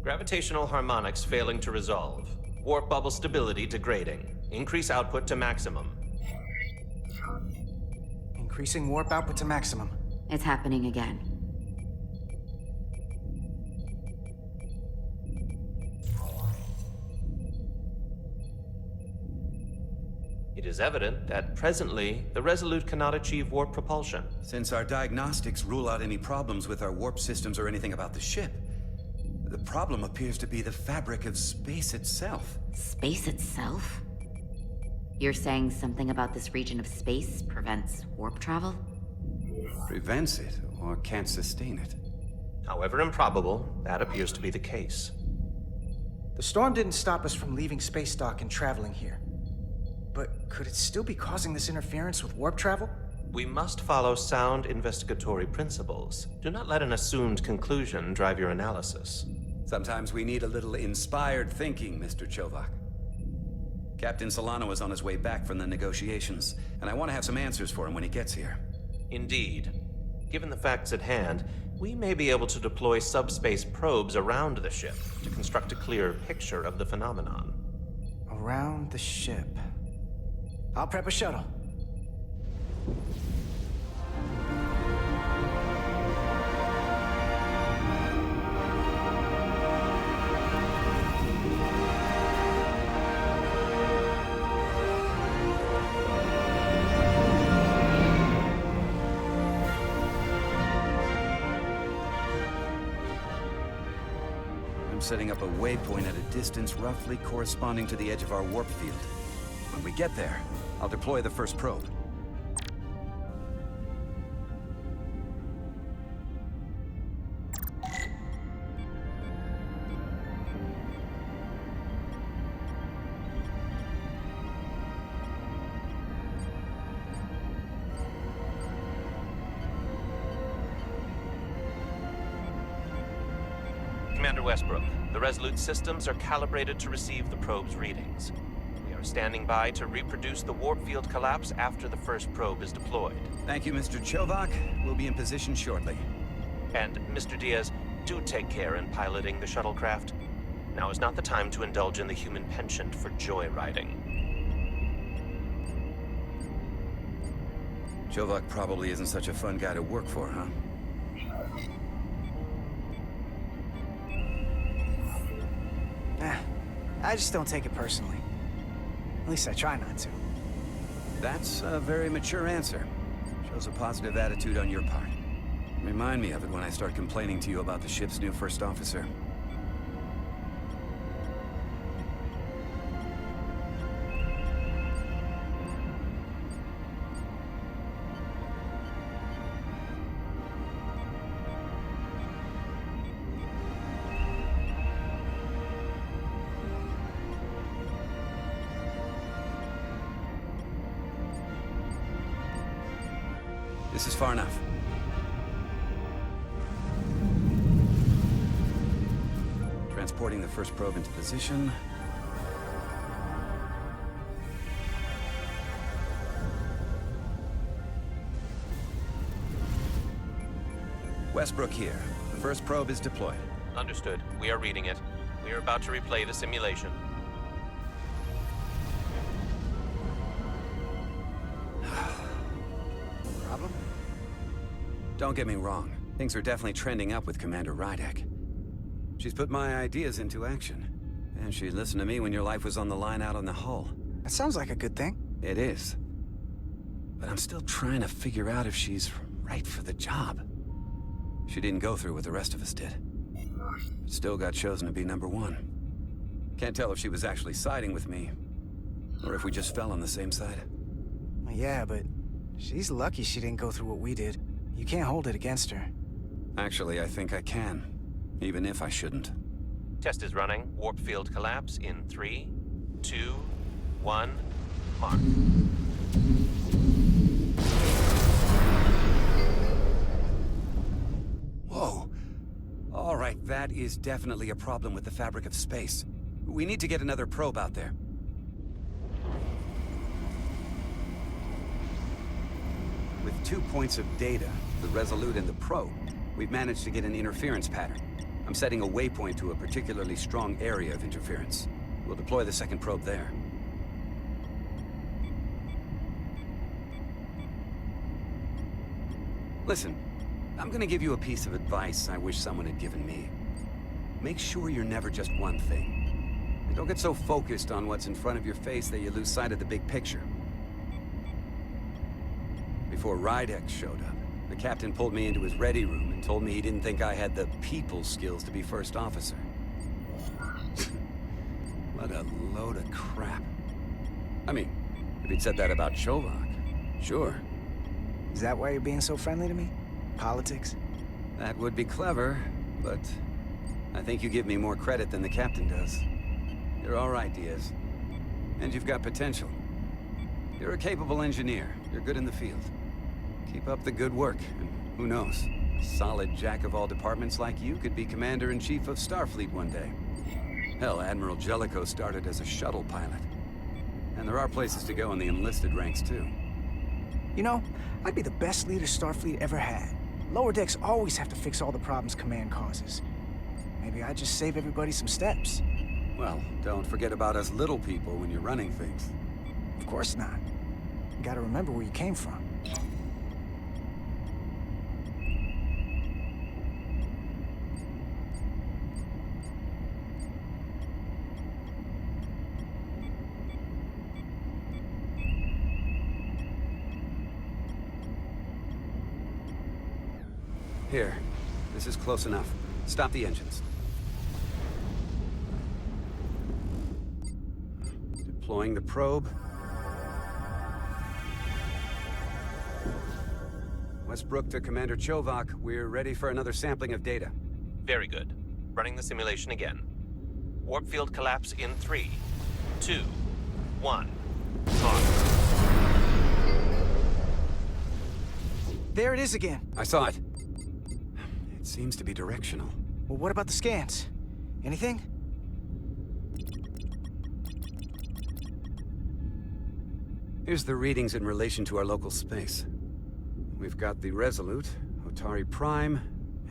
Gravitational harmonics failing to resolve. Warp bubble stability degrading. Increase output to maximum. Increasing warp output to maximum. It's happening again. It is evident that presently, the Resolute cannot achieve warp propulsion. Since our diagnostics rule out any problems with our warp systems or anything about the ship, the problem appears to be the fabric of space itself. Space itself? You're saying something about this region of space prevents warp travel? Prevents it, or can't sustain it. However improbable, that appears to be the case. The storm didn't stop us from leaving space dock and traveling here. But could it still be causing this interference with warp travel? We must follow sound investigatory principles. Do not let an assumed conclusion drive your analysis. Sometimes we need a little inspired thinking, Mr. Chovak. Captain Solano is on his way back from the negotiations, and I want to have some answers for him when he gets here. Indeed. Given the facts at hand, we may be able to deploy subspace probes around the ship to construct a clear picture of the phenomenon. Around the ship. I'll prep a shuttle. I'm setting up a waypoint at a distance roughly corresponding to the edge of our warp field. When we get there, I'll deploy the first probe. Commander Westbrook, the Resolute systems are calibrated to receive the probe's readings. We are standing by to reproduce the warp field collapse after the first probe is deployed. Thank you, Mr. Chovak. We'll be in position shortly. And, Mr. Diaz, do take care in piloting the shuttlecraft. Now is not the time to indulge in the human penchant for joyriding. Chovak probably isn't such a fun guy to work for, huh? I just don't take it personally. At least I try not to. That's a very mature answer. Shows a positive attitude on your part. Remind me of it when I start complaining to you about the ship's new first officer. This is far enough. Transporting the first probe into position. Westbrook here. The first probe is deployed. Understood. We are reading it. We are about to replay the simulation. Problem? Don't get me wrong. Things are definitely trending up with Commander Rydek. She's put my ideas into action. And she listened to me when your life was on the line out on the hull. That sounds like a good thing. It is. But I'm still trying to figure out if she's right for the job. She didn't go through what the rest of us did. Still got chosen to be #1. Can't tell if she was actually siding with me, or if we just fell on the same side. Yeah, but she's lucky she didn't go through what we did. You can't hold it against her. Actually, I think I can, even if I shouldn't. Test is running. Warp field collapse in 3, 2, 1, mark. Whoa. All right, that is definitely a problem with the fabric of space. We need to get another probe out there. With 2 points of data, the Resolute and the probe, we've managed to get an interference pattern. I'm setting a waypoint to a particularly strong area of interference. We'll deploy the second probe there. Listen, I'm gonna give you a piece of advice I wish someone had given me. Make sure you're never just one thing. And don't get so focused on what's in front of your face that you lose sight of the big picture. Before Rydex showed up, the captain pulled me into his ready room and told me he didn't think I had the people skills to be first officer. What a load of crap. I mean, if he'd said that about Chovak, sure. Is that why you're being so friendly to me? Politics? That would be clever, but I think you give me more credit than the captain does. You're all right, Diaz. And you've got potential. You're a capable engineer. You're good in the field. Keep up the good work, and who knows? A solid jack of all departments like you could be Commander-in-Chief of Starfleet one day. Hell, Admiral Jellicoe started as a shuttle pilot. And there are places to go in the enlisted ranks, too. You know, I'd be the best leader Starfleet ever had. Lower decks always have to fix all the problems Command causes. Maybe I'd just save everybody some steps. Well, don't forget about us little people when you're running things. Of course not. You gotta remember where you came from. Here, this is close enough. Stop the engines. Deploying the probe. Westbrook to Commander Chovak. We're ready for another sampling of data. Very good. Running the simulation again. Warp field collapse in 3, 2, 1. On. There it is again. I saw it. It seems to be directional. Well, what about the scans? Anything? Here's the readings in relation to our local space. We've got the Resolute, Otari Prime,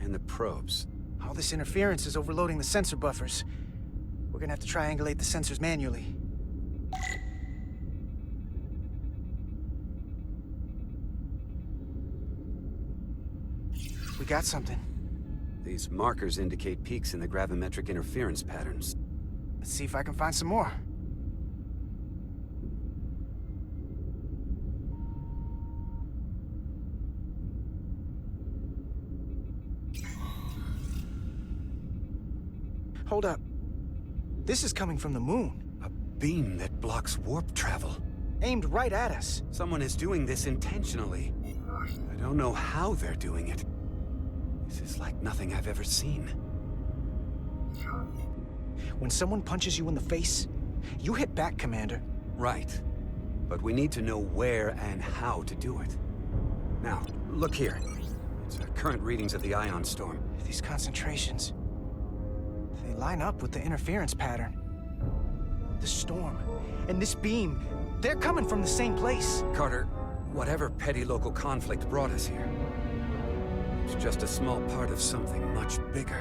and the probes. All this interference is overloading the sensor buffers. We're gonna have to triangulate the sensors manually. We got something. These markers indicate peaks in the gravimetric interference patterns. Let's see if I can find some more. Hold up. This is coming from the moon. A beam that blocks warp travel. Aimed right at us. Someone is doing this intentionally. I don't know how they're doing it. This is like nothing I've ever seen. When someone punches you in the face, you hit back, Commander. Right. But we need to know where and how to do it. Now, look here. It's our current readings of the ion storm. These concentrations, they line up with the interference pattern. The storm and this beam, they're coming from the same place. Carter, whatever petty local conflict brought us here, it's just a small part of something much bigger.